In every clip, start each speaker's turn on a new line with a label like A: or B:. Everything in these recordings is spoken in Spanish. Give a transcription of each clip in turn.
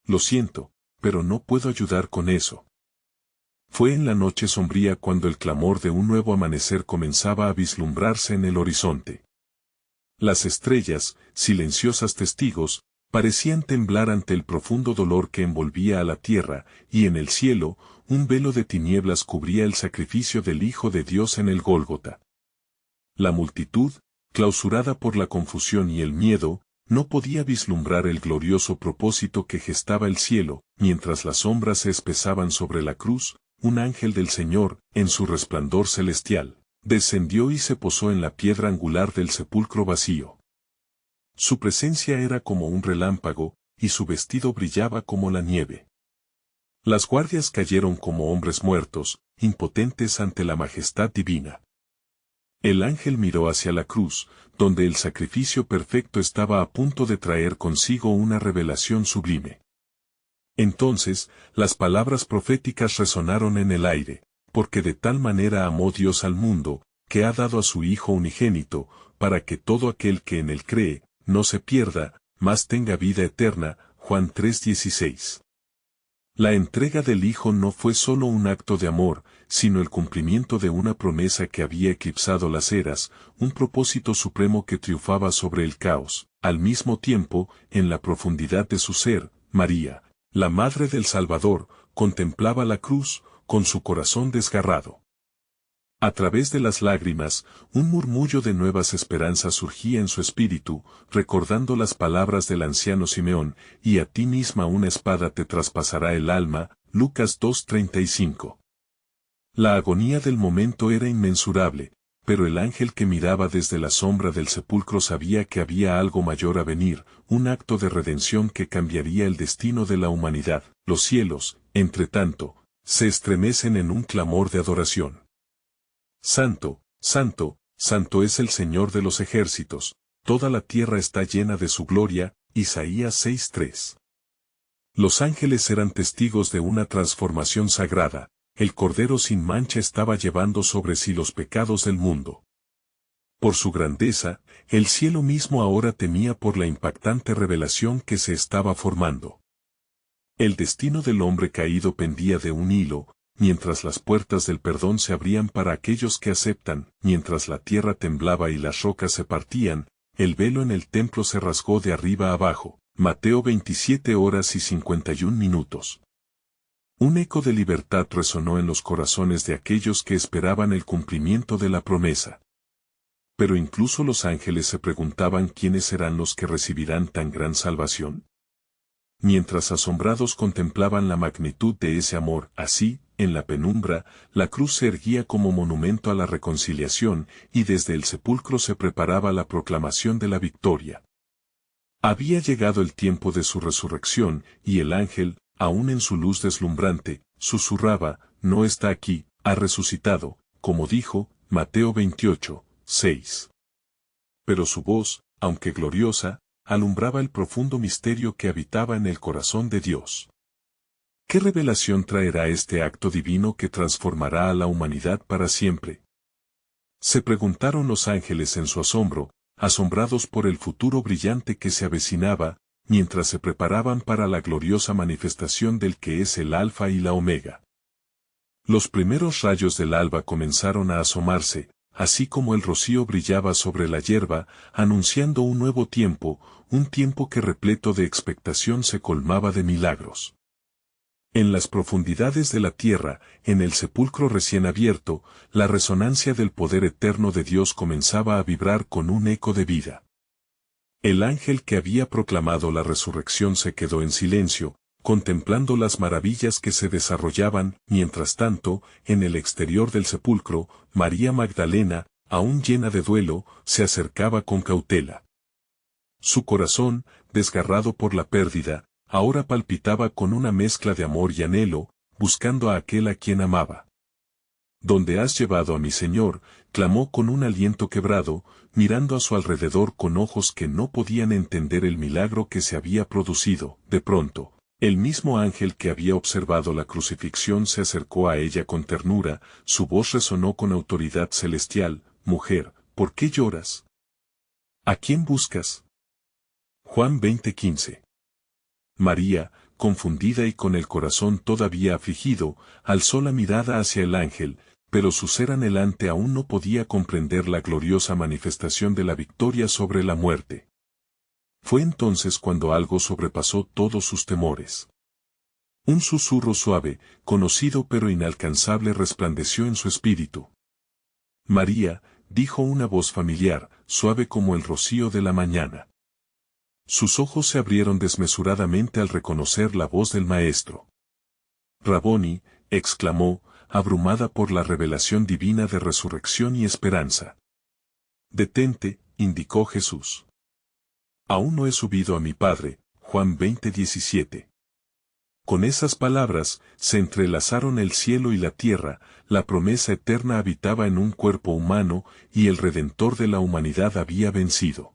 A: Lo siento, pero no puedo ayudar con eso. Fue en la noche sombría cuando el clamor de un nuevo amanecer comenzaba a vislumbrarse en el horizonte. Las estrellas, silenciosas testigos, parecían temblar ante el profundo dolor que envolvía a la tierra, y en el cielo, un velo de tinieblas cubría el sacrificio del Hijo de Dios en el Gólgota. La multitud, clausurada por la confusión y el miedo, no podía vislumbrar el glorioso propósito que gestaba el cielo, mientras las sombras se espesaban sobre la cruz. Un ángel del Señor, en su resplandor celestial, descendió y se posó en la piedra angular del sepulcro vacío. Su presencia era como un relámpago, y su vestido brillaba como la nieve. Las guardias cayeron como hombres muertos, impotentes ante la majestad divina. El ángel miró hacia la cruz, donde el sacrificio perfecto estaba a punto de traer consigo una revelación sublime. Entonces, las palabras proféticas resonaron en el aire, porque de tal manera amó Dios al mundo, que ha dado a su Hijo unigénito, para que todo aquel que en él cree, no se pierda, mas tenga vida eterna. Juan 3:16. La entrega del Hijo no fue solo un acto de amor, sino el cumplimiento de una promesa que había eclipsado las eras, un propósito supremo que triunfaba sobre el caos. Al mismo tiempo, en la profundidad de su ser, María, la Madre del Salvador, contemplaba la cruz, con su corazón desgarrado. A través de las lágrimas, un murmullo de nuevas esperanzas surgía en su espíritu, recordando las palabras del anciano Simeón, y a ti misma una espada te traspasará el alma. Lucas 2:35. La agonía del momento era inmensurable, pero el ángel que miraba desde la sombra del sepulcro sabía que había algo mayor a venir, un acto de redención que cambiaría el destino de la humanidad. Los cielos, entre tanto, se estremecen en un clamor de adoración. Santo, santo, santo es el Señor de los ejércitos, toda la tierra está llena de su gloria. Isaías 6:3. Los ángeles eran testigos de una transformación sagrada. El Cordero sin mancha estaba llevando sobre sí los pecados del mundo. Por su grandeza, el cielo mismo ahora temía por la impactante revelación que se estaba formando. El destino del hombre caído pendía de un hilo, mientras las puertas del perdón se abrían para aquellos que aceptan. Mientras la tierra temblaba y las rocas se partían, el velo en el templo se rasgó de arriba a abajo. Mateo 27:51. Un eco de libertad resonó en los corazones de aquellos que esperaban el cumplimiento de la promesa. Pero incluso los ángeles se preguntaban quiénes serán los que recibirán tan gran salvación. Mientras asombrados contemplaban la magnitud de ese amor, así, en la penumbra, la cruz se erguía como monumento a la reconciliación, y desde el sepulcro se preparaba la proclamación de la victoria. Había llegado el tiempo de su resurrección, y el ángel, aún en su luz deslumbrante, susurraba, no está aquí, ha resucitado, como dijo, Mateo 28:6. Pero su voz, aunque gloriosa, alumbraba el profundo misterio que habitaba en el corazón de Dios. ¿Qué revelación traerá este acto divino que transformará a la humanidad para siempre? Se preguntaron los ángeles en su asombro, asombrados por el futuro brillante que se avecinaba, mientras se preparaban para la gloriosa manifestación del que es el Alfa y la Omega. Los primeros rayos del alba comenzaron a asomarse, así como el rocío brillaba sobre la hierba, anunciando un nuevo tiempo, un tiempo que repleto de expectación se colmaba de milagros. En las profundidades de la tierra, en el sepulcro recién abierto, la resonancia del poder eterno de Dios comenzaba a vibrar con un eco de vida. El ángel que había proclamado la resurrección se quedó en silencio, contemplando las maravillas que se desarrollaban. Mientras tanto, en el exterior del sepulcro, María Magdalena, aún llena de duelo, se acercaba con cautela. Su corazón, desgarrado por la pérdida, ahora palpitaba con una mezcla de amor y anhelo, buscando a aquel a quien amaba. ¿Dónde has llevado a mi Señor?, clamó con un aliento quebrado, mirando a su alrededor con ojos que no podían entender el milagro que se había producido. De pronto, el mismo ángel que había observado la crucifixión se acercó a ella con ternura, su voz resonó con autoridad celestial, mujer, ¿por qué lloras? ¿A quién buscas? Juan 20:15. María, confundida y con el corazón todavía afligido, alzó la mirada hacia el ángel, pero su ser anhelante aún no podía comprender la gloriosa manifestación de la victoria sobre la muerte. Fue entonces cuando algo sobrepasó todos sus temores. Un susurro suave, conocido pero inalcanzable resplandeció en su espíritu. María, dijo una voz familiar, suave como el rocío de la mañana. Sus ojos se abrieron desmesuradamente al reconocer la voz del Maestro. Raboni, exclamó, abrumada por la revelación divina de resurrección y esperanza. Detente, indicó Jesús. Aún no he subido a mi Padre, Juan 20:17. Con esas palabras, se entrelazaron el cielo y la tierra, la promesa eterna habitaba en un cuerpo humano, y el Redentor de la humanidad había vencido.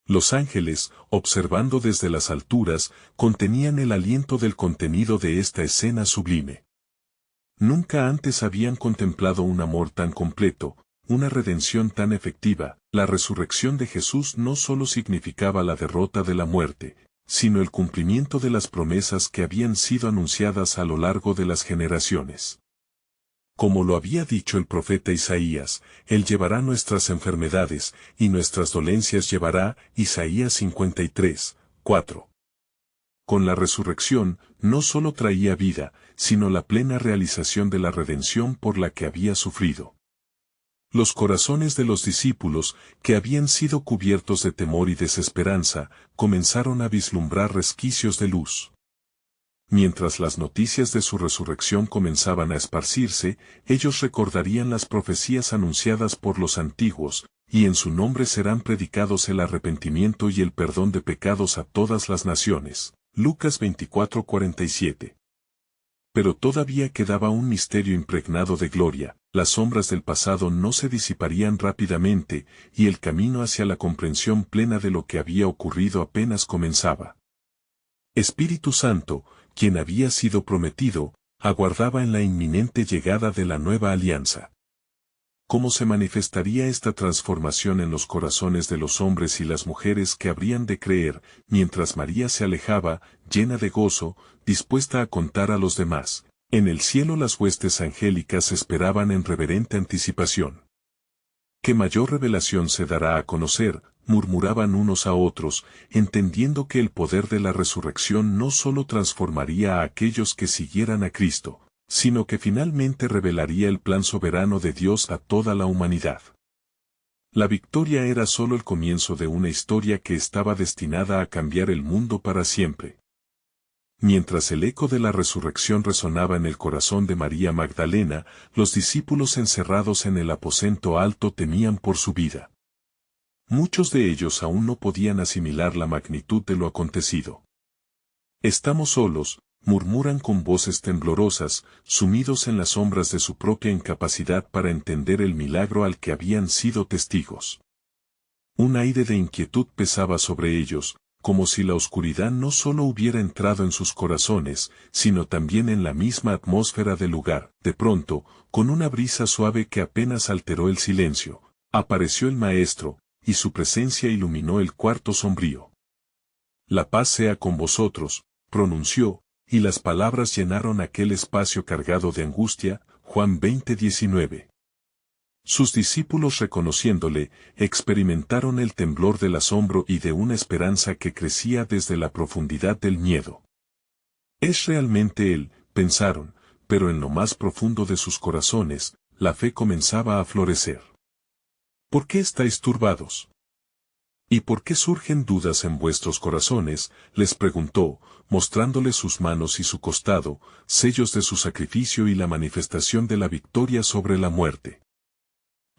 A: Los ángeles, observando desde las alturas, contenían el aliento del contenido de esta escena sublime. Nunca antes habían contemplado un amor tan completo, una redención tan efectiva. La resurrección de Jesús no solo significaba la derrota de la muerte, sino el cumplimiento de las promesas que habían sido anunciadas a lo largo de las generaciones. Como lo había dicho el profeta Isaías, Él llevará nuestras enfermedades, y nuestras dolencias llevará, Isaías 53:4. Con la resurrección, no solo traía vida, sino la plena realización de la redención por la que había sufrido. Los corazones de los discípulos, que habían sido cubiertos de temor y desesperanza, comenzaron a vislumbrar resquicios de luz. Mientras las noticias de su resurrección comenzaban a esparcirse, ellos recordarían las profecías anunciadas por los antiguos, y en su nombre serán predicados el arrepentimiento y el perdón de pecados a todas las naciones. Lucas 24:47. Pero todavía quedaba un misterio impregnado de gloria, las sombras del pasado no se disiparían rápidamente, y el camino hacia la comprensión plena de lo que había ocurrido apenas comenzaba. Espíritu Santo, quien había sido prometido, aguardaba en la inminente llegada de la nueva alianza. ¿Cómo se manifestaría esta transformación en los corazones de los hombres y las mujeres que habrían de creer, mientras María se alejaba, llena de gozo, dispuesta a contar a los demás? En el cielo las huestes angélicas esperaban en reverente anticipación. ¿Qué mayor revelación se dará a conocer?, murmuraban unos a otros, entendiendo que el poder de la resurrección no solo transformaría a aquellos que siguieran a Cristo, sino que finalmente revelaría el plan soberano de Dios a toda la humanidad. La victoria era solo el comienzo de una historia que estaba destinada a cambiar el mundo para siempre. Mientras el eco de la resurrección resonaba en el corazón de María Magdalena, los discípulos encerrados en el aposento alto temían por su vida. Muchos de ellos aún no podían asimilar la magnitud de lo acontecido. «Estamos solos», murmuran con voces temblorosas, sumidos en las sombras de su propia incapacidad para entender el milagro al que habían sido testigos. Un aire de inquietud pesaba sobre ellos, como si la oscuridad no solo hubiera entrado en sus corazones, sino también en la misma atmósfera del lugar. De pronto, con una brisa suave que apenas alteró el silencio, apareció el Maestro, y su presencia iluminó el cuarto sombrío. «La paz sea con vosotros», pronunció, y las palabras llenaron aquel espacio cargado de angustia. Juan 20:19. Sus discípulos, reconociéndole, experimentaron el temblor del asombro y de una esperanza que crecía desde la profundidad del miedo. «Es realmente Él», pensaron, pero en lo más profundo de sus corazones, la fe comenzaba a florecer. «¿Por qué estáis turbados? ¿Y por qué surgen dudas en vuestros corazones?», les preguntó, mostrándole sus manos y su costado, sellos de su sacrificio y la manifestación de la victoria sobre la muerte.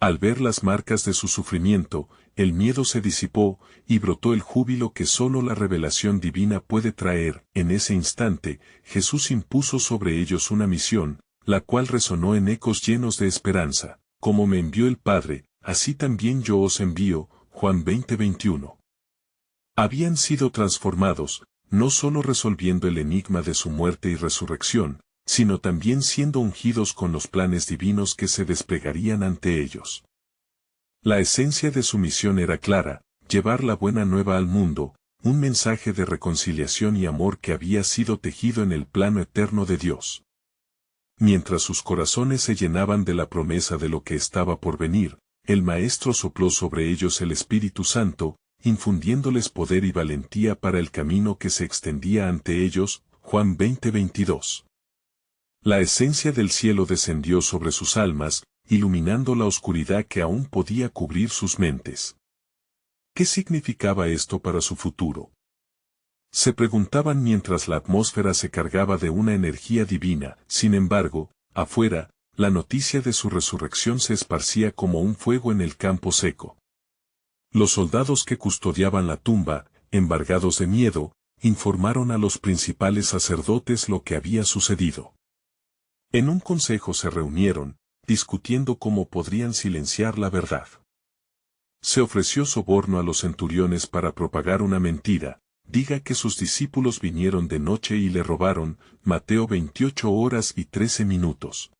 A: Al ver las marcas de su sufrimiento, el miedo se disipó, y brotó el júbilo que solo la revelación divina puede traer. En ese instante, Jesús impuso sobre ellos una misión, la cual resonó en ecos llenos de esperanza. «Como me envió el Padre, así también yo os envío», Juan 20:21. Habían sido transformados, no solo resolviendo el enigma de su muerte y resurrección, sino también siendo ungidos con los planes divinos que se desplegarían ante ellos. La esencia de su misión era clara: llevar la buena nueva al mundo, un mensaje de reconciliación y amor que había sido tejido en el plano eterno de Dios. Mientras sus corazones se llenaban de la promesa de lo que estaba por venir, el Maestro sopló sobre ellos el Espíritu Santo, infundiéndoles poder y valentía para el camino que se extendía ante ellos. Juan 20:22. La esencia del cielo descendió sobre sus almas, iluminando la oscuridad que aún podía cubrir sus mentes. ¿Qué significaba esto para su futuro? Se preguntaban mientras la atmósfera se cargaba de una energía divina. Sin embargo, afuera, la noticia de su resurrección se esparcía como un fuego en el campo seco. Los soldados que custodiaban la tumba, embargados de miedo, informaron a los principales sacerdotes lo que había sucedido. En un consejo se reunieron, discutiendo cómo podrían silenciar la verdad. Se ofreció soborno a los centuriones para propagar una mentira. Diga que sus discípulos vinieron de noche y le robaron. Mateo 28:13.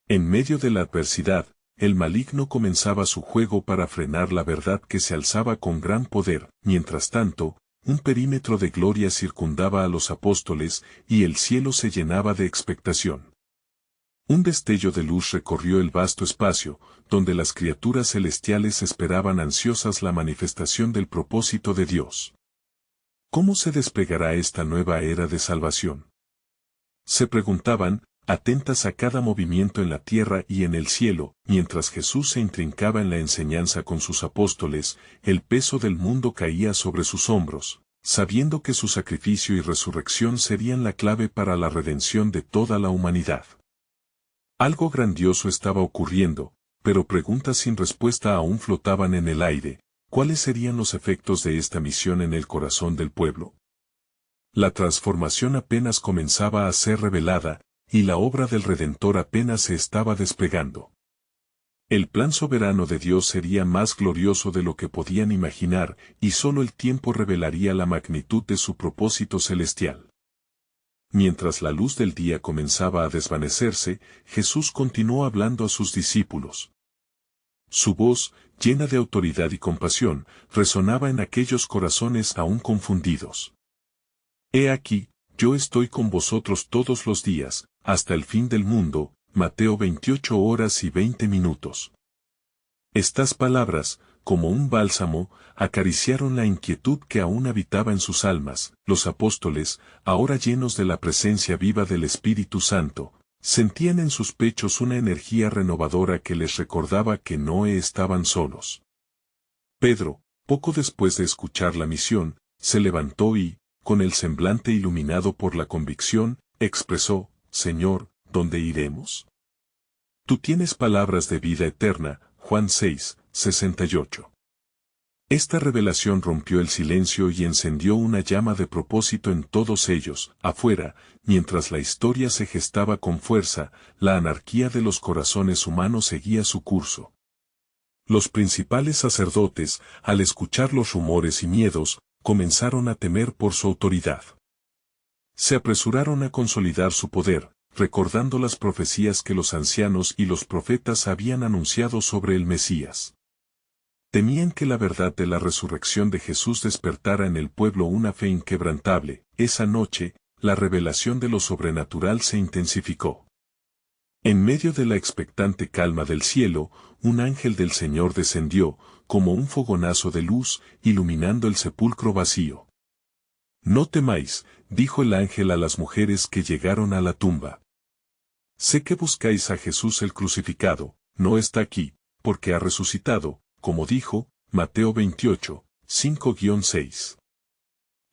A: En medio de la adversidad, el maligno comenzaba su juego para frenar la verdad que se alzaba con gran poder. Mientras tanto, un perímetro de gloria circundaba a los apóstoles, y el cielo se llenaba de expectación. Un destello de luz recorrió el vasto espacio, donde las criaturas celestiales esperaban ansiosas la manifestación del propósito de Dios. ¿Cómo se desplegará esta nueva era de salvación? Se preguntaban, atentas a cada movimiento en la tierra y en el cielo. Mientras Jesús se intrincaba en la enseñanza con sus apóstoles, el peso del mundo caía sobre sus hombros, sabiendo que su sacrificio y resurrección serían la clave para la redención de toda la humanidad. Algo grandioso estaba ocurriendo, pero preguntas sin respuesta aún flotaban en el aire. ¿Cuáles serían los efectos de esta misión en el corazón del pueblo? La transformación apenas comenzaba a ser revelada, y la obra del Redentor apenas se estaba desplegando. El plan soberano de Dios sería más glorioso de lo que podían imaginar, y solo el tiempo revelaría la magnitud de su propósito celestial. Mientras la luz del día comenzaba a desvanecerse, Jesús continuó hablando a sus discípulos. Su voz, llena de autoridad y compasión, resonaba en aquellos corazones aún confundidos. He aquí, yo estoy con vosotros todos los días, hasta el fin del mundo. Mateo 28:20. Estas palabras, como un bálsamo, acariciaron la inquietud que aún habitaba en sus almas. Los apóstoles, ahora llenos de la presencia viva del Espíritu Santo, sentían en sus pechos una energía renovadora que les recordaba que no estaban solos. Pedro, poco después de escuchar la misión, se levantó y, con el semblante iluminado por la convicción, expresó: Señor, ¿dónde iremos? Tú tienes palabras de vida eterna. Juan 6:68. Esta revelación rompió el silencio y encendió una llama de propósito en todos ellos. Afuera, mientras la historia se gestaba con fuerza, la anarquía de los corazones humanos seguía su curso. Los principales sacerdotes, al escuchar los rumores y miedos, comenzaron a temer por su autoridad. Se apresuraron a consolidar su poder, recordando las profecías que los ancianos y los profetas habían anunciado sobre el Mesías. Temían que la verdad de la resurrección de Jesús despertara en el pueblo una fe inquebrantable. Esa noche, la revelación de lo sobrenatural se intensificó. En medio de la expectante calma del cielo, un ángel del Señor descendió, como un fogonazo de luz, iluminando el sepulcro vacío. No temáis, dijo el ángel a las mujeres que llegaron a la tumba. Sé que buscáis a Jesús el crucificado, no está aquí, porque ha resucitado, como dijo. Mateo 28:5-6.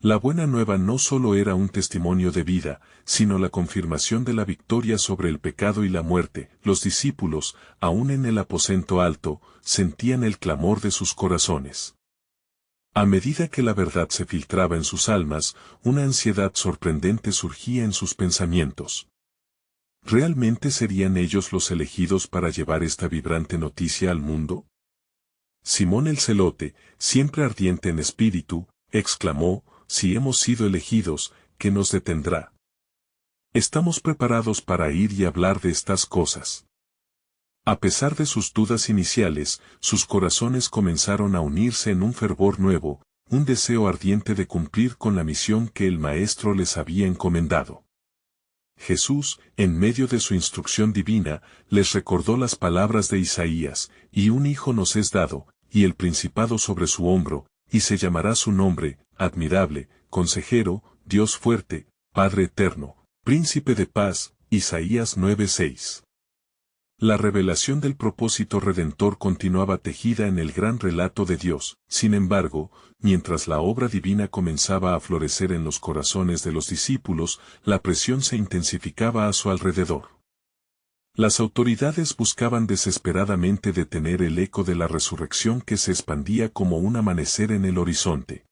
A: La buena nueva no solo era un testimonio de vida, sino la confirmación de la victoria sobre el pecado y la muerte. Los discípulos, aún en el aposento alto, sentían el clamor de sus corazones. A medida que la verdad se filtraba en sus almas, una ansiedad sorprendente surgía en sus pensamientos. ¿Realmente serían ellos los elegidos para llevar esta vibrante noticia al mundo? Simón el Celote, siempre ardiente en espíritu, exclamó: si hemos sido elegidos, ¿qué nos detendrá? Estamos preparados para ir y hablar de estas cosas. A pesar de sus dudas iniciales, sus corazones comenzaron a unirse en un fervor nuevo. un deseo ardiente de cumplir con la misión que el Maestro les había encomendado. Jesús, en medio de su instrucción divina, les recordó las palabras de Isaías, y un hijo nos es dado, y el principado sobre su hombro, y se llamará su nombre, admirable, consejero, Dios fuerte, Padre eterno, príncipe de paz, Isaías 9:6. La revelación del propósito redentor continuaba tejida en el gran relato de Dios. Sin embargo, mientras la obra divina comenzaba a florecer en los corazones de los discípulos, la presión se intensificaba a su alrededor. Las autoridades buscaban desesperadamente detener el eco de la resurrección que se expandía como un amanecer en el horizonte.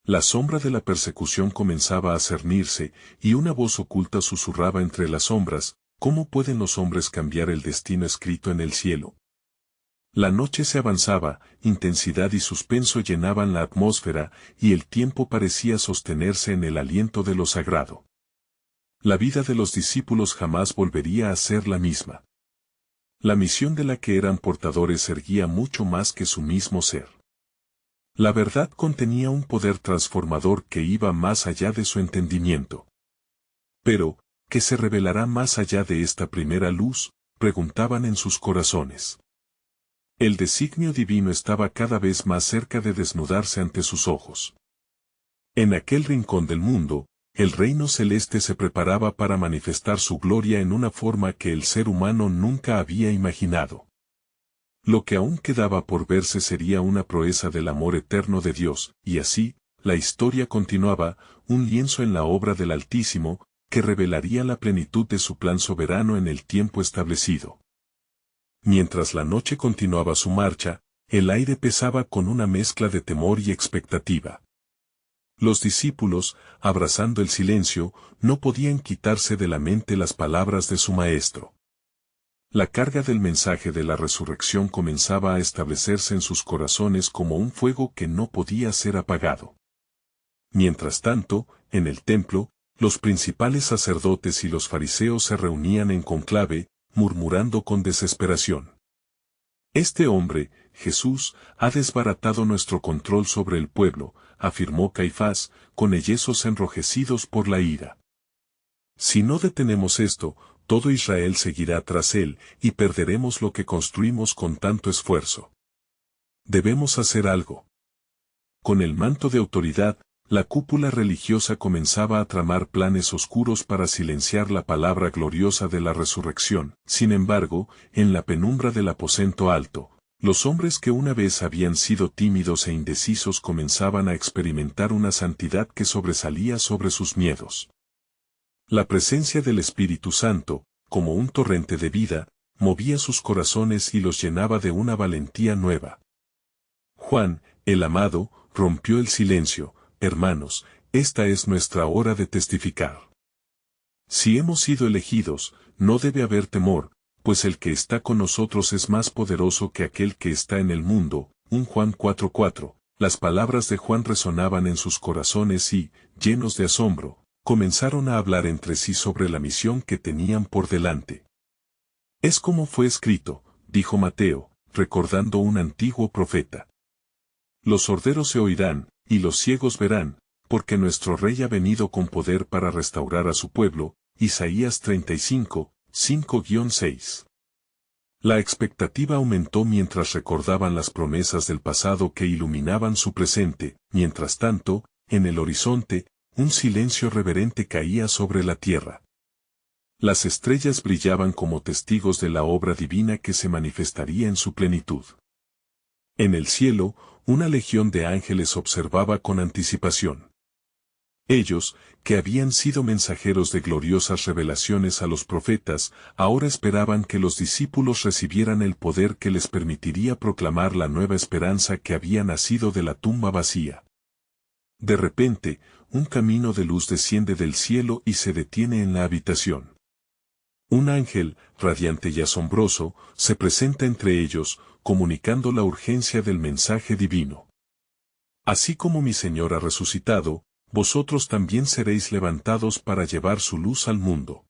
A: La sombra de la persecución comenzaba a cernirse, y una voz oculta susurraba entre las sombras: ¿cómo pueden los hombres cambiar el destino escrito en el cielo? La noche se avanzaba, intensidad y suspenso llenaban la atmósfera, y el tiempo parecía sostenerse en el aliento de lo sagrado. La vida de los discípulos jamás volvería a ser la misma. La misión de la que eran portadores erguía mucho más que su mismo ser. La verdad contenía un poder transformador que iba más allá de su entendimiento. Pero, ¿qué se revelará más allá de esta primera luz?, preguntaban en sus corazones. El designio divino estaba cada vez más cerca de desnudarse ante sus ojos. En aquel rincón del mundo, el reino celeste se preparaba para manifestar su gloria en una forma que el ser humano nunca había imaginado. Lo que aún quedaba por verse sería una proeza del amor eterno de Dios, y así, la historia continuaba, un lienzo en la obra del Altísimo, que revelaría la plenitud de su plan soberano en el tiempo establecido. Mientras la noche continuaba su marcha, el aire pesaba con una mezcla de temor y expectativa. Los discípulos, abrazando el silencio, no podían quitarse de la mente las palabras de su Maestro. La carga del mensaje de la resurrección comenzaba a establecerse en sus corazones como un fuego que no podía ser apagado. Mientras tanto, en el templo, los principales sacerdotes y los fariseos se reunían en conclave, murmurando con desesperación. Este hombre, Jesús, ha desbaratado nuestro control sobre el pueblo, afirmó Caifás, con ellezos enrojecidos por la ira. Si no detenemos esto, todo Israel seguirá tras él, y perderemos lo que construimos con tanto esfuerzo. Debemos hacer algo. Con el manto de autoridad, la cúpula religiosa comenzaba a tramar planes oscuros para silenciar la palabra gloriosa de la resurrección. Sin embargo, en la penumbra del aposento alto, los hombres que una vez habían sido tímidos e indecisos comenzaban a experimentar una santidad que sobresalía sobre sus miedos. La presencia del Espíritu Santo, como un torrente de vida, movía sus corazones y los llenaba de una valentía nueva. Juan, el amado, rompió el silencio. Hermanos, esta es nuestra hora de testificar. Si hemos sido elegidos, no debe haber temor, pues el que está con nosotros es más poderoso que aquel que está en el mundo. 1 Juan 4:4. Las palabras de Juan resonaban en sus corazones y, llenos de asombro, comenzaron a hablar entre sí sobre la misión que tenían por delante. Es como fue escrito, dijo Mateo, recordando un antiguo profeta. Los sorderos se oirán, y los ciegos verán, porque nuestro Rey ha venido con poder para restaurar a su pueblo. Isaías 35, 5-6. La expectativa aumentó mientras recordaban las promesas del pasado que iluminaban su presente. Mientras tanto, en el horizonte, un silencio reverente caía sobre la tierra. Las estrellas brillaban como testigos de la obra divina que se manifestaría en su plenitud. En el cielo, una legión de ángeles observaba con anticipación. Ellos, que habían sido mensajeros de gloriosas revelaciones a los profetas, ahora esperaban que los discípulos recibieran el poder que les permitiría proclamar la nueva esperanza que había nacido de la tumba vacía. De repente, un camino de luz desciende del cielo y se detiene en la habitación. Un ángel, radiante y asombroso, se presenta entre ellos, comunicando la urgencia del mensaje divino. Así como mi Señor ha resucitado, vosotros también seréis levantados para llevar su luz al mundo.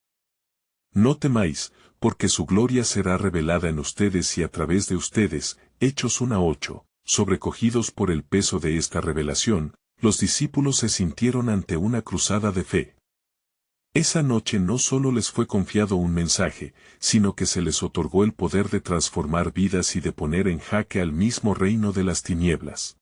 A: No temáis, porque su gloria será revelada en ustedes y a través de ustedes. Hechos 1:8. sobrecogidos por el peso de esta revelación, los discípulos se sintieron ante una cruzada de fe. Esa noche no solo les fue confiado un mensaje, sino que se les otorgó el poder de transformar vidas y de poner en jaque al mismo reino de las tinieblas.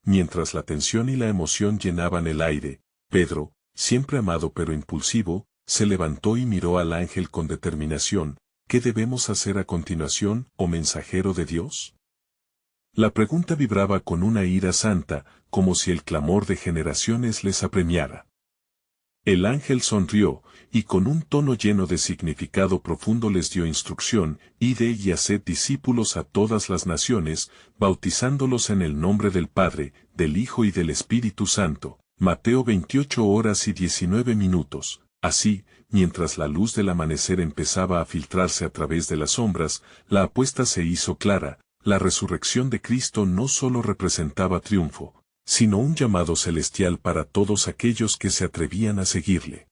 A: Mientras la tensión y la emoción llenaban el aire, Pedro, siempre amado pero impulsivo, se levantó y miró al ángel con determinación. ¿Qué debemos hacer a continuación, oh mensajero de Dios? La pregunta vibraba con una ira santa, como si el clamor de generaciones les apremiara. El ángel sonrió, y con un tono lleno de significado profundo les dio instrucción: id y haced discípulos a todas las naciones, bautizándolos en el nombre del Padre, del Hijo y del Espíritu Santo. Mateo 28:19. Así, mientras la luz del amanecer empezaba a filtrarse a través de las sombras, la apuesta se hizo clara: la resurrección de Cristo no solo representaba triunfo, sino un llamado celestial para todos aquellos que se atrevían a seguirle.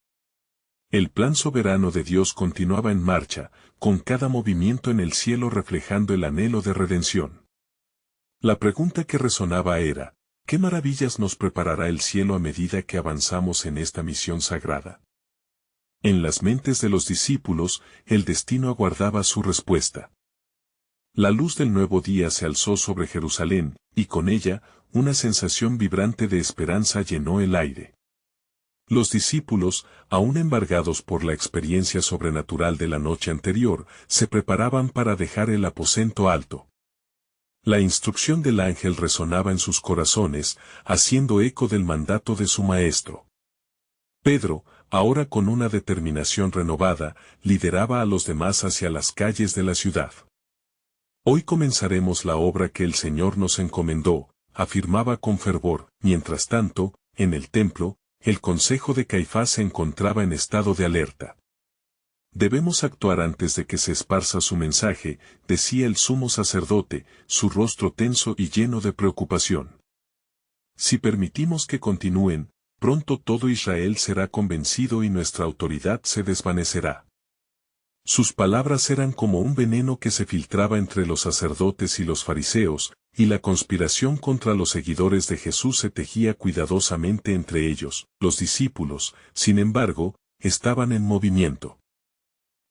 A: El plan soberano de Dios continuaba en marcha, con cada movimiento en el cielo reflejando el anhelo de redención. La pregunta que resonaba era: ¿qué maravillas nos preparará el cielo a medida que avanzamos en esta misión sagrada? En las mentes de los discípulos, el destino aguardaba su respuesta. La luz del nuevo día se alzó sobre Jerusalén, y con ella, una sensación vibrante de esperanza llenó el aire. Los discípulos, aún embargados por la experiencia sobrenatural de la noche anterior, se preparaban para dejar el aposento alto. La instrucción del ángel resonaba en sus corazones, haciendo eco del mandato de su maestro. Pedro, ahora con una determinación renovada, lideraba a los demás hacia las calles de la ciudad. Hoy comenzaremos la obra que el Señor nos encomendó, afirmaba con fervor. Mientras tanto, en el templo, el consejo de Caifás se encontraba en estado de alerta. Debemos actuar antes de que se esparza su mensaje, decía el sumo sacerdote, su rostro tenso y lleno de preocupación. Si permitimos que continúen, pronto todo Israel será convencido y nuestra autoridad se desvanecerá. Sus palabras eran como un veneno que se filtraba entre los sacerdotes y los fariseos, y la conspiración contra los seguidores de Jesús se tejía cuidadosamente entre ellos. Los discípulos, sin embargo, estaban en movimiento.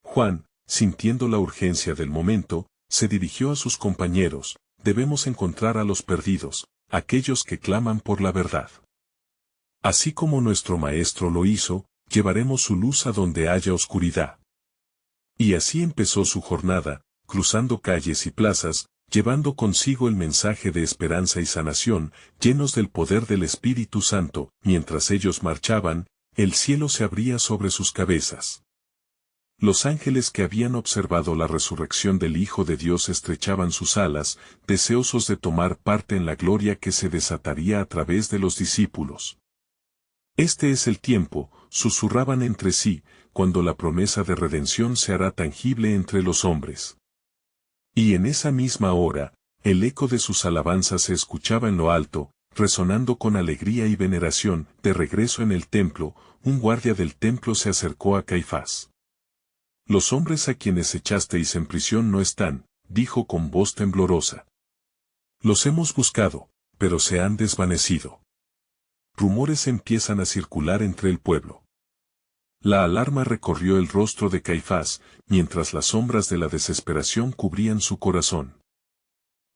A: Juan, sintiendo la urgencia del momento, se dirigió a sus compañeros: debemos encontrar a los perdidos, aquellos que claman por la verdad. Así como nuestro Maestro lo hizo, llevaremos su luz a donde haya oscuridad. Y así empezó su jornada, cruzando calles y plazas, llevando consigo el mensaje de esperanza y sanación, llenos del poder del Espíritu Santo. Mientras ellos marchaban, el cielo se abría sobre sus cabezas. Los ángeles que habían observado la resurrección del Hijo de Dios estrechaban sus alas, deseosos de tomar parte en la gloria que se desataría a través de los discípulos. Este es el tiempo, susurraban entre sí, cuando la promesa de redención se hará tangible entre los hombres. Y en esa misma hora, el eco de sus alabanzas se escuchaba en lo alto, resonando con alegría y veneración. De regreso en el templo, un guardia del templo se acercó a Caifás. Los hombres a quienes echasteis en prisión no están, dijo con voz temblorosa. Los hemos buscado, pero se han desvanecido. Rumores empiezan a circular entre el pueblo. La alarma recorrió el rostro de Caifás, mientras las sombras de la desesperación cubrían su corazón.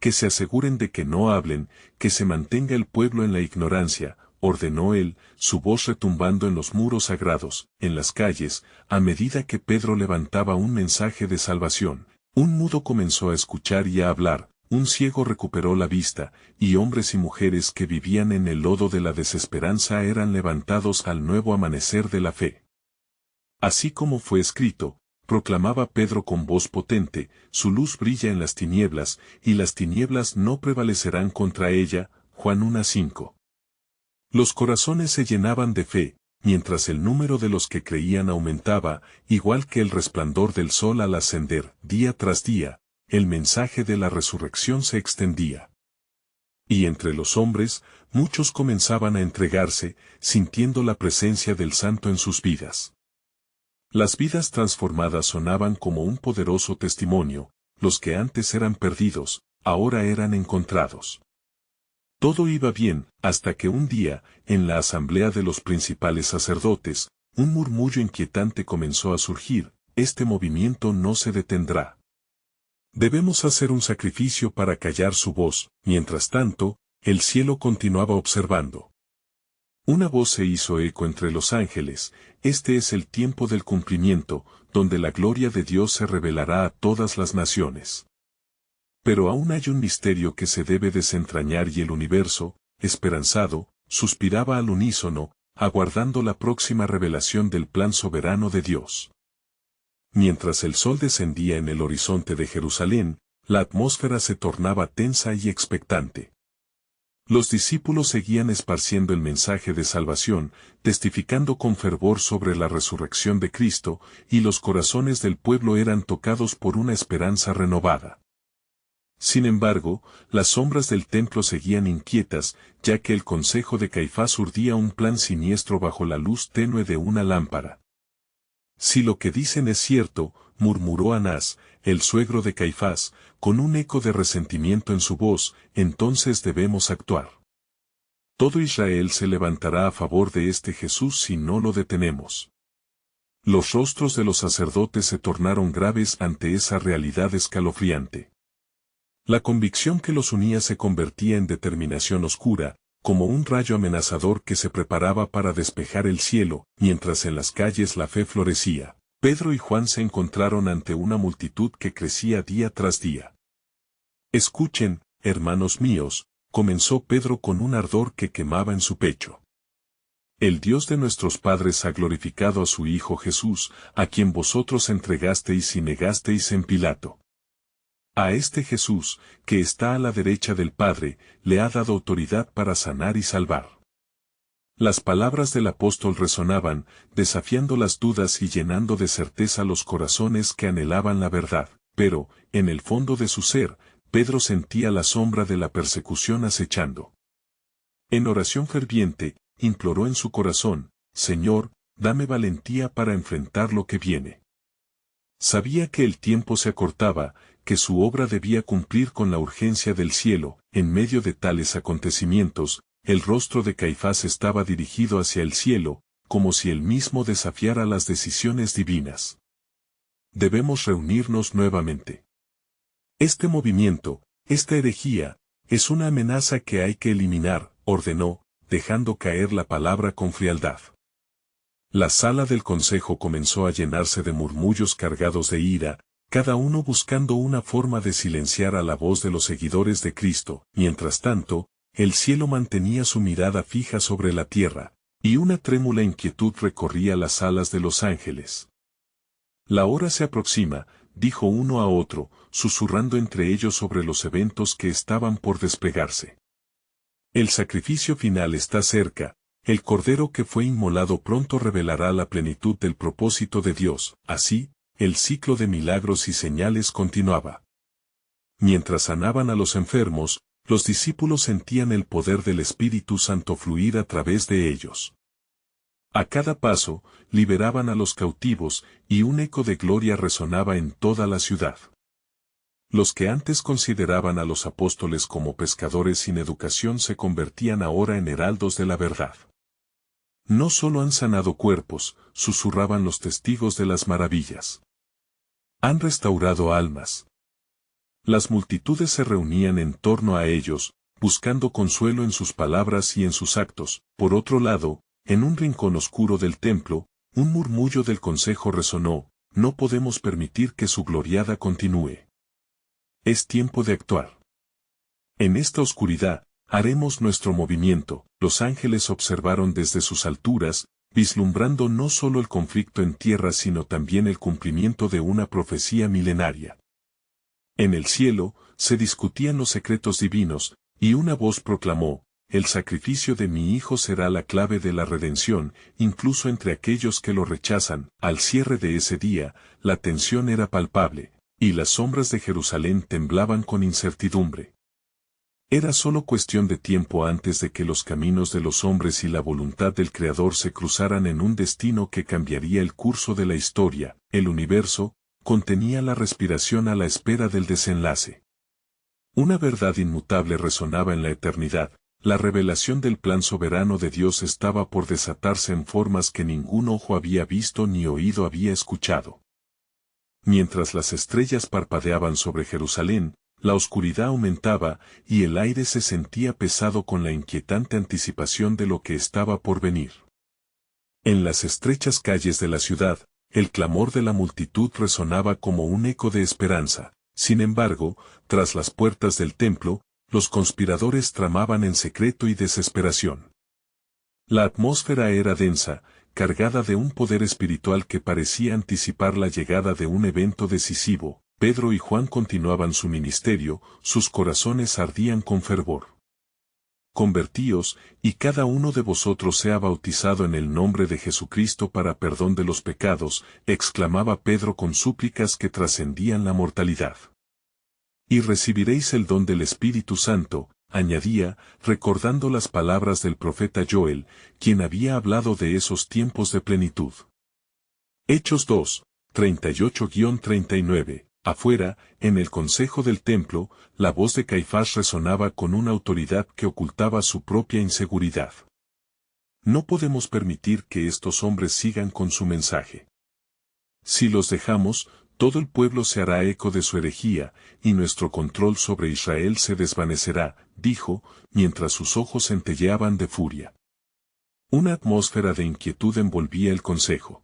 A: Que se aseguren de que no hablen, que se mantenga el pueblo en la ignorancia, ordenó él, su voz retumbando en los muros sagrados. En las calles, a medida que Pedro levantaba un mensaje de salvación, un mudo comenzó a escuchar y a hablar, un ciego recuperó la vista, y hombres y mujeres que vivían en el lodo de la desesperanza eran levantados al nuevo amanecer de la fe. Así como fue escrito, proclamaba Pedro con voz potente, su luz brilla en las tinieblas, y las tinieblas no prevalecerán contra ella. Juan 1:5. Los corazones se llenaban de fe, mientras el número de los que creían aumentaba, igual que el resplandor del sol al ascender. Día tras día, el mensaje de la resurrección se extendía. Y entre los hombres, muchos comenzaban a entregarse, sintiendo la presencia del Santo en sus vidas. Las vidas transformadas sonaban como un poderoso testimonio: los que antes eran perdidos, ahora eran encontrados. Todo iba bien, hasta que un día, en la asamblea de los principales sacerdotes, un murmullo inquietante comenzó a surgir: este movimiento no se detendrá. Debemos hacer un sacrificio para callar su voz. Mientras tanto, el cielo continuaba observando. Una voz se hizo eco entre los ángeles: este es el tiempo del cumplimiento, donde la gloria de Dios se revelará a todas las naciones. Pero aún hay un misterio que se debe desentrañar, y el universo, esperanzado, suspiraba al unísono, aguardando la próxima revelación del plan soberano de Dios. Mientras el sol descendía en el horizonte de Jerusalén, la atmósfera se tornaba tensa y expectante. Los discípulos seguían esparciendo el mensaje de salvación, testificando con fervor sobre la resurrección de Cristo, y los corazones del pueblo eran tocados por una esperanza renovada. Sin embargo, las sombras del templo seguían inquietas, ya que el consejo de Caifás urdía un plan siniestro bajo la luz tenue de una lámpara. Si lo que dicen es cierto, murmuró Anás, el suegro de Caifás, con un eco de resentimiento en su voz, entonces debemos actuar. Todo Israel se levantará a favor de este Jesús si no lo detenemos. Los rostros de los sacerdotes se tornaron graves ante esa realidad escalofriante. La convicción que los unía se convertía en determinación oscura, como un rayo amenazador que se preparaba para despejar el cielo. Mientras en las calles la fe florecía, Pedro y Juan se encontraron ante una multitud que crecía día tras día. Escuchen, hermanos míos, comenzó Pedro con un ardor que quemaba en su pecho. El Dios de nuestros padres ha glorificado a su Hijo Jesús, a quien vosotros entregasteis y negasteis en Pilato. A este Jesús, que está a la derecha del Padre, le ha dado autoridad para sanar y salvar. Las palabras del apóstol resonaban, desafiando las dudas y llenando de certeza los corazones que anhelaban la verdad, pero, en el fondo de su ser, Pedro sentía la sombra de la persecución acechando. En oración ferviente, imploró en su corazón: Señor, dame valentía para enfrentar lo que viene. Sabía que el tiempo se acortaba, que su obra debía cumplir con la urgencia del cielo. En medio de tales acontecimientos, el rostro de Caifás estaba dirigido hacia el cielo, como si él mismo desafiara las decisiones divinas. Debemos reunirnos nuevamente. Este movimiento, esta herejía, es una amenaza que hay que eliminar, ordenó, dejando caer la palabra con frialdad. La sala del consejo comenzó a llenarse de murmullos cargados de ira, cada uno buscando una forma de silenciar a la voz de los seguidores de Cristo. Mientras tanto, el cielo mantenía su mirada fija sobre la tierra, y una trémula inquietud recorría las alas de los ángeles. La hora se aproxima, dijo uno a otro, susurrando entre ellos sobre los eventos que estaban por desplegarse. El sacrificio final está cerca. El cordero que fue inmolado pronto revelará la plenitud del propósito de Dios. Así, el ciclo de milagros y señales continuaba. Mientras sanaban a los enfermos, los discípulos sentían el poder del Espíritu Santo fluir a través de ellos. A cada paso, liberaban a los cautivos, y un eco de gloria resonaba en toda la ciudad. Los que antes consideraban a los apóstoles como pescadores sin educación se convertían ahora en heraldos de la verdad. No solo han sanado cuerpos, susurraban los testigos de las maravillas. Han restaurado almas. Las multitudes se reunían en torno a ellos, buscando consuelo en sus palabras y en sus actos. Por otro lado, en un rincón oscuro del templo, un murmullo del consejo resonó: no podemos permitir que su gloriada continúe. Es tiempo de actuar. En esta oscuridad, haremos nuestro movimiento. Los ángeles observaron desde sus alturas, vislumbrando no solo el conflicto en tierra sino también el cumplimiento de una profecía milenaria. En el cielo, se discutían los secretos divinos, y una voz proclamó: el sacrificio de mi Hijo será la clave de la redención, incluso entre aquellos que lo rechazan. Al cierre de ese día, la tensión era palpable, y las sombras de Jerusalén temblaban con incertidumbre. Era solo cuestión de tiempo antes de que los caminos de los hombres y la voluntad del Creador se cruzaran en un destino que cambiaría el curso de la historia. El universo contenía la respiración a la espera del desenlace. Una verdad inmutable resonaba en la eternidad. La revelación del plan soberano de Dios estaba por desatarse en formas que ningún ojo había visto ni oído había escuchado. Mientras las estrellas parpadeaban sobre Jerusalén, la oscuridad aumentaba y el aire se sentía pesado con la inquietante anticipación de lo que estaba por venir. En las estrechas calles de la ciudad, el clamor de la multitud resonaba como un eco de esperanza. Sin embargo, tras las puertas del templo, los conspiradores tramaban en secreto y desesperación. La atmósfera era densa, cargada de un poder espiritual que parecía anticipar la llegada de un evento decisivo. Pedro y Juan continuaban su ministerio, sus corazones ardían con fervor. Convertíos, y cada uno de vosotros sea bautizado en el nombre de Jesucristo para perdón de los pecados, exclamaba Pedro con súplicas que trascendían la mortalidad. Y recibiréis el don del Espíritu Santo, añadía, recordando las palabras del profeta Joel, quien había hablado de esos tiempos de plenitud. Hechos 2, 38-39. Afuera, en el consejo del templo, la voz de Caifás resonaba con una autoridad que ocultaba su propia inseguridad. No podemos permitir que estos hombres sigan con su mensaje. Si los dejamos, todo el pueblo se hará eco de su herejía, y nuestro control sobre Israel se desvanecerá, dijo, mientras sus ojos centelleaban de furia. Una atmósfera de inquietud envolvía el consejo.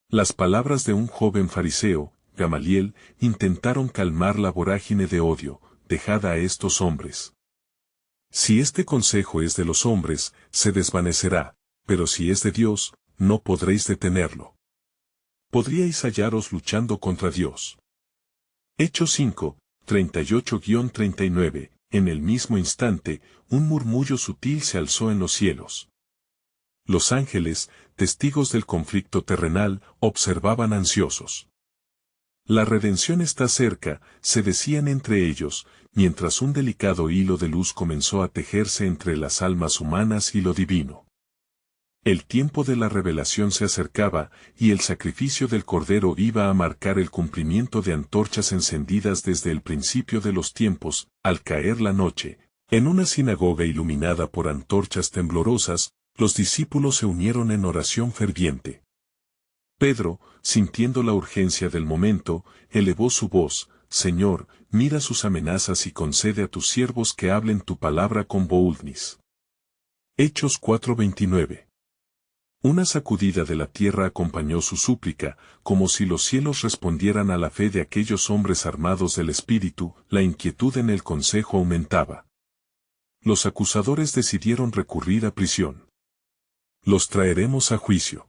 A: Las palabras de un joven fariseo, Gamaliel, intentaron calmar la vorágine de odio. Dejad a estos hombres. Si este consejo es de los hombres, se desvanecerá, pero si es de Dios, no podréis detenerlo. Podríais hallaros luchando contra Dios. Hechos 5, 38-39. En el mismo instante, un murmullo sutil se alzó en los cielos. Los ángeles, testigos del conflicto terrenal, observaban ansiosos. La redención está cerca, se decían entre ellos, mientras un delicado hilo de luz comenzó a tejerse entre las almas humanas y lo divino. El tiempo de la revelación se acercaba, y el sacrificio del Cordero iba a marcar el cumplimiento de antorchas encendidas desde el principio de los tiempos. Al caer la noche, en una sinagoga iluminada por antorchas temblorosas, los discípulos se unieron en oración ferviente. Pedro, sintiendo la urgencia del momento, elevó su voz: Señor, mira sus amenazas y concede a tus siervos que hablen tu palabra con boldness. Hechos 4:29. Una sacudida de la tierra acompañó su súplica, como si los cielos respondieran a la fe de aquellos hombres armados del Espíritu. La inquietud en el consejo aumentaba. Los acusadores decidieron recurrir a prisión. Los traeremos a juicio.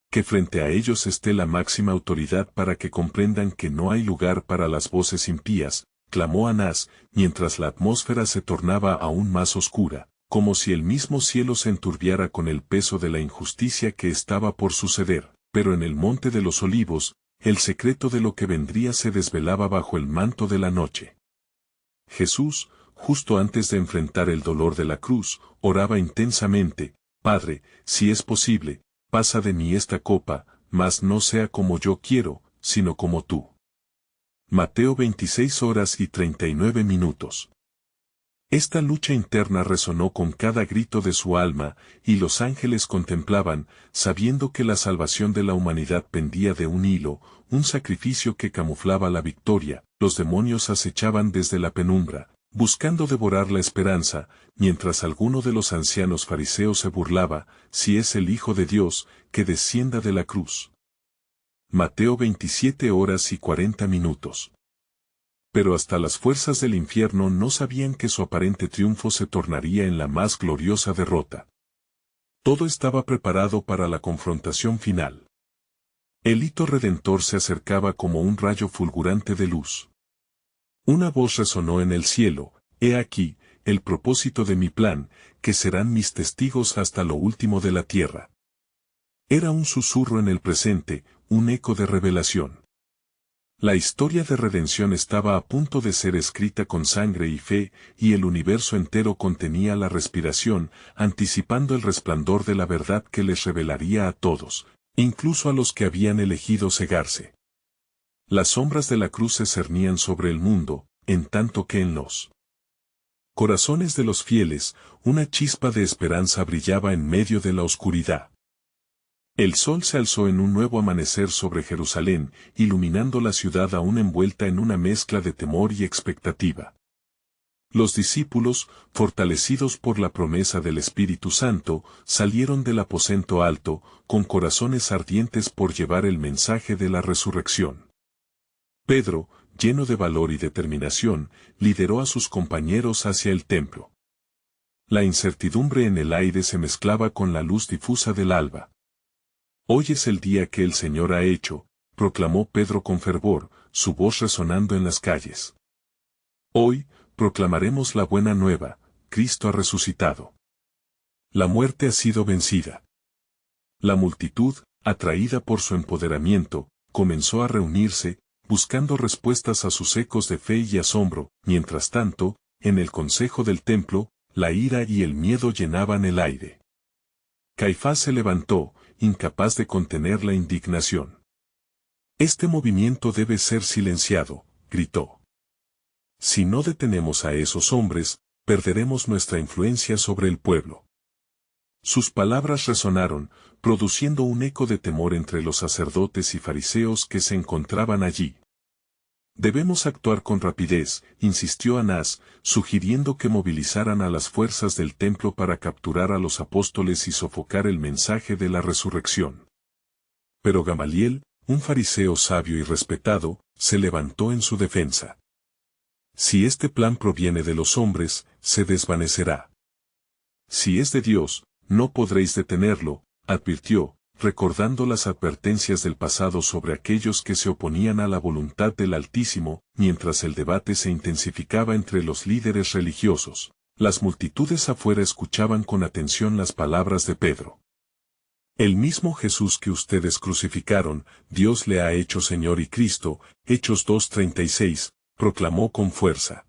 A: Que frente a ellos esté la máxima autoridad para que comprendan que no hay lugar para las voces impías, clamó Anás, mientras la atmósfera se tornaba aún más oscura, como si el mismo cielo se enturbiara con el peso de la injusticia que estaba por suceder. Pero en el monte de los olivos, el secreto de lo que vendría se desvelaba bajo el manto de la noche. Jesús, justo antes de enfrentar el dolor de la cruz, oraba intensamente: Padre, si es posible, pasa de mí esta copa, mas no sea como yo quiero, sino como tú. Mateo 26:39. Esta lucha interna resonó con cada grito de su alma, y los ángeles contemplaban, sabiendo que la salvación de la humanidad pendía de un hilo, un sacrificio que camuflaba la victoria. Los demonios acechaban desde la penumbra, buscando devorar la esperanza, mientras alguno de los ancianos fariseos se burlaba: si es el Hijo de Dios, que descienda de la cruz. Mateo 27:40. Pero hasta las fuerzas del infierno no sabían que su aparente triunfo se tornaría en la más gloriosa derrota. Todo estaba preparado para la confrontación final. El hito redentor se acercaba como un rayo fulgurante de luz. Una voz resonó en el cielo: He aquí, el propósito de mi plan, que serán mis testigos hasta lo último de la tierra. Era un susurro en el presente, un eco de revelación. La historia de redención estaba a punto de ser escrita con sangre y fe, y el universo entero contenía la respiración, anticipando el resplandor de la verdad que les revelaría a todos, incluso a los que habían elegido cegarse. Las sombras de la cruz se cernían sobre el mundo, en tanto que en los corazones de los fieles, una chispa de esperanza brillaba en medio de la oscuridad. El sol se alzó en un nuevo amanecer sobre Jerusalén, iluminando la ciudad aún envuelta en una mezcla de temor y expectativa. Los discípulos, fortalecidos por la promesa del Espíritu Santo, salieron del aposento alto, con corazones ardientes por llevar el mensaje de la resurrección. Pedro, lleno de valor y determinación, lideró a sus compañeros hacia el templo. La incertidumbre en el aire se mezclaba con la luz difusa del alba. «Hoy es el día que el Señor ha hecho», proclamó Pedro con fervor, su voz resonando en las calles. «Hoy, proclamaremos la buena nueva, Cristo ha resucitado. La muerte ha sido vencida». La multitud, atraída por su empoderamiento, comenzó a reunirse, buscando respuestas a sus ecos de fe y asombro. Mientras tanto, en el consejo del templo, la ira y el miedo llenaban el aire. Caifás se levantó, incapaz de contener la indignación. «Este movimiento debe ser silenciado», gritó. «Si no detenemos a esos hombres, perderemos nuestra influencia sobre el pueblo». Sus palabras resonaron, produciendo un eco de temor entre los sacerdotes y fariseos que se encontraban allí. «Debemos actuar con rapidez», insistió Anás, sugiriendo que movilizaran a las fuerzas del templo para capturar a los apóstoles y sofocar el mensaje de la resurrección. Pero Gamaliel, un fariseo sabio y respetado, se levantó en su defensa. «Si este plan proviene de los hombres, se desvanecerá. Si es de Dios, no podréis detenerlo», advirtió, recordando las advertencias del pasado sobre aquellos que se oponían a la voluntad del Altísimo. Mientras el debate se intensificaba entre los líderes religiosos, las multitudes afuera escuchaban con atención las palabras de Pedro. «El mismo Jesús que ustedes crucificaron, Dios le ha hecho Señor y Cristo», Hechos 2:36, proclamó con fuerza.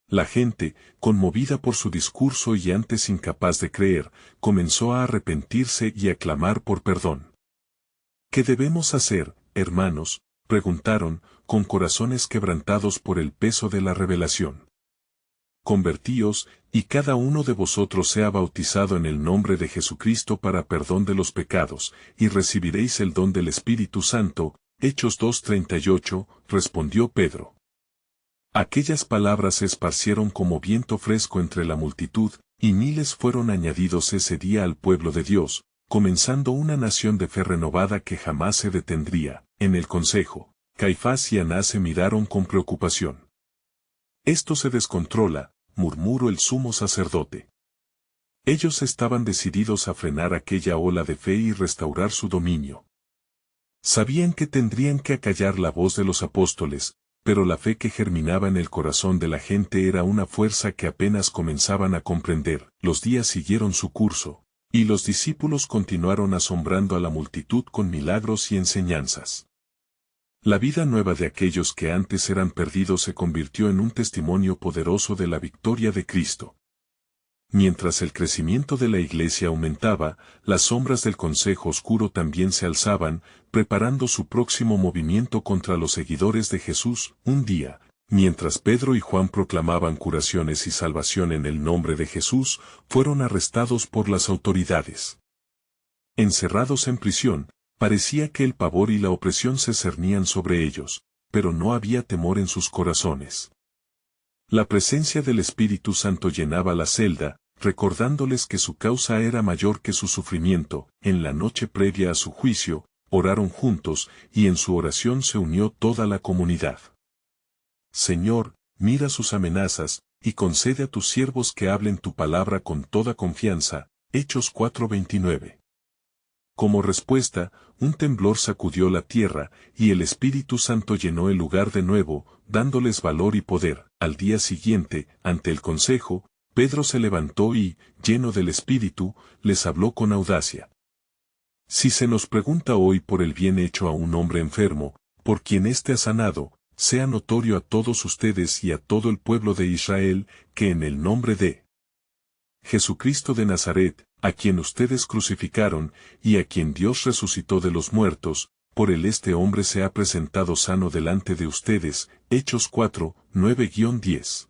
A: La gente, conmovida por su discurso y antes incapaz de creer, comenzó a arrepentirse y a clamar por perdón. «¿Qué debemos hacer, hermanos?», preguntaron, con corazones quebrantados por el peso de la revelación. «Convertíos, y cada uno de vosotros sea bautizado en el nombre de Jesucristo para perdón de los pecados, y recibiréis el don del Espíritu Santo», Hechos 2:38, respondió Pedro. Aquellas palabras se esparcieron como viento fresco entre la multitud, y miles fueron añadidos ese día al pueblo de Dios, comenzando una nación de fe renovada que jamás se detendría. En el consejo, Caifás y Anás se miraron con preocupación. «Esto se descontrola», murmuró el sumo sacerdote. Ellos estaban decididos a frenar aquella ola de fe y restaurar su dominio. Sabían que tendrían que acallar la voz de los apóstoles, pero la fe que germinaba en el corazón de la gente era una fuerza que apenas comenzaban a comprender. Los días siguieron su curso, y los discípulos continuaron asombrando a la multitud con milagros y enseñanzas. La vida nueva de aquellos que antes eran perdidos se convirtió en un testimonio poderoso de la victoria de Cristo. Mientras el crecimiento de la iglesia aumentaba, las sombras del consejo oscuro también se alzaban, preparando su próximo movimiento contra los seguidores de Jesús. Un día, mientras Pedro y Juan proclamaban curaciones y salvación en el nombre de Jesús, fueron arrestados por las autoridades. Encerrados en prisión, parecía que el pavor y la opresión se cernían sobre ellos, pero no había temor en sus corazones. La presencia del Espíritu Santo llenaba la celda, recordándoles que su causa era mayor que su sufrimiento. En la noche previa a su juicio, oraron juntos, y en su oración se unió toda la comunidad. «Señor, mira sus amenazas, y concede a tus siervos que hablen tu palabra con toda confianza». Hechos 4:29. Como respuesta, un temblor sacudió la tierra, y el Espíritu Santo llenó el lugar de nuevo, dándoles valor y poder. Al día siguiente, ante el consejo, Pedro se levantó y, lleno del Espíritu, les habló con audacia. «Si se nos pregunta hoy por el bien hecho a un hombre enfermo, por quien éste ha sanado, sea notorio a todos ustedes y a todo el pueblo de Israel, que en el nombre de Jesucristo de Nazaret, a quien ustedes crucificaron, y a quien Dios resucitó de los muertos, por él este hombre se ha presentado sano delante de ustedes. Hechos 4, 9-10.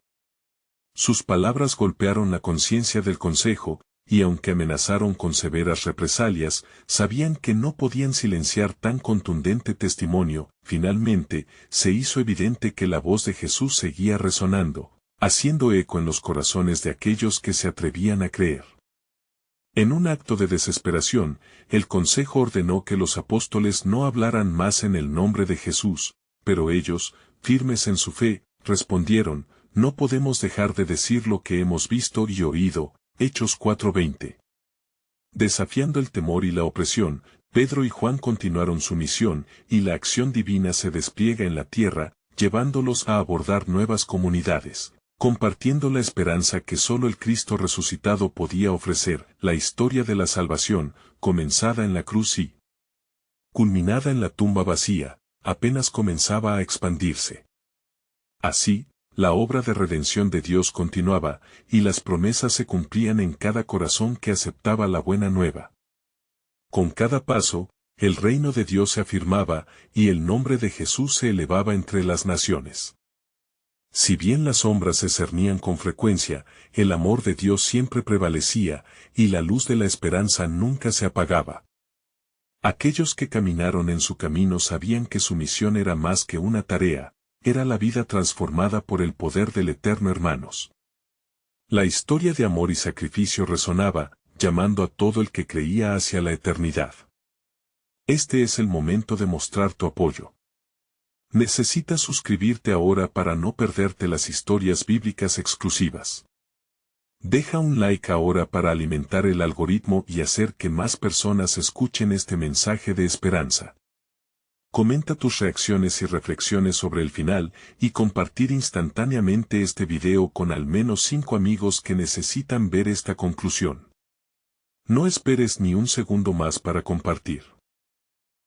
A: Sus palabras golpearon la conciencia del consejo, y aunque amenazaron con severas represalias, sabían que no podían silenciar tan contundente testimonio. Finalmente, se hizo evidente que la voz de Jesús seguía resonando, haciendo eco en los corazones de aquellos que se atrevían a creer. En un acto de desesperación, el consejo ordenó que los apóstoles no hablaran más en el nombre de Jesús, pero ellos, firmes en su fe, respondieron: no podemos dejar de decir lo que hemos visto y oído. Hechos 4:20. Desafiando el temor y la opresión, Pedro y Juan continuaron su misión, y la acción divina se despliega en la tierra, llevándolos a abordar nuevas comunidades, compartiendo la esperanza que solo el Cristo resucitado podía ofrecer. La historia de la salvación, comenzada en la cruz y culminada en la tumba vacía, apenas comenzaba a expandirse. Así, la obra de redención de Dios continuaba, y las promesas se cumplían en cada corazón que aceptaba la buena nueva. Con cada paso, el reino de Dios se afirmaba, y el nombre de Jesús se elevaba entre las naciones. Si bien las sombras se cernían con frecuencia, el amor de Dios siempre prevalecía, y la luz de la esperanza nunca se apagaba. Aquellos que caminaron en su camino sabían que su misión era más que una tarea, era la vida transformada por el poder del Eterno. Hermanos, la historia de amor y sacrificio resonaba, llamando a todo el que creía hacia la eternidad. Este es el momento de mostrar tu apoyo. Necesitas suscribirte ahora para no perderte las historias bíblicas exclusivas. Deja un like ahora para alimentar el algoritmo y hacer que más personas escuchen este mensaje de esperanza. Comenta tus reacciones y reflexiones sobre el final, y compartir instantáneamente este video con al menos 5 amigos que necesitan ver esta conclusión. No esperes ni un segundo más para compartir.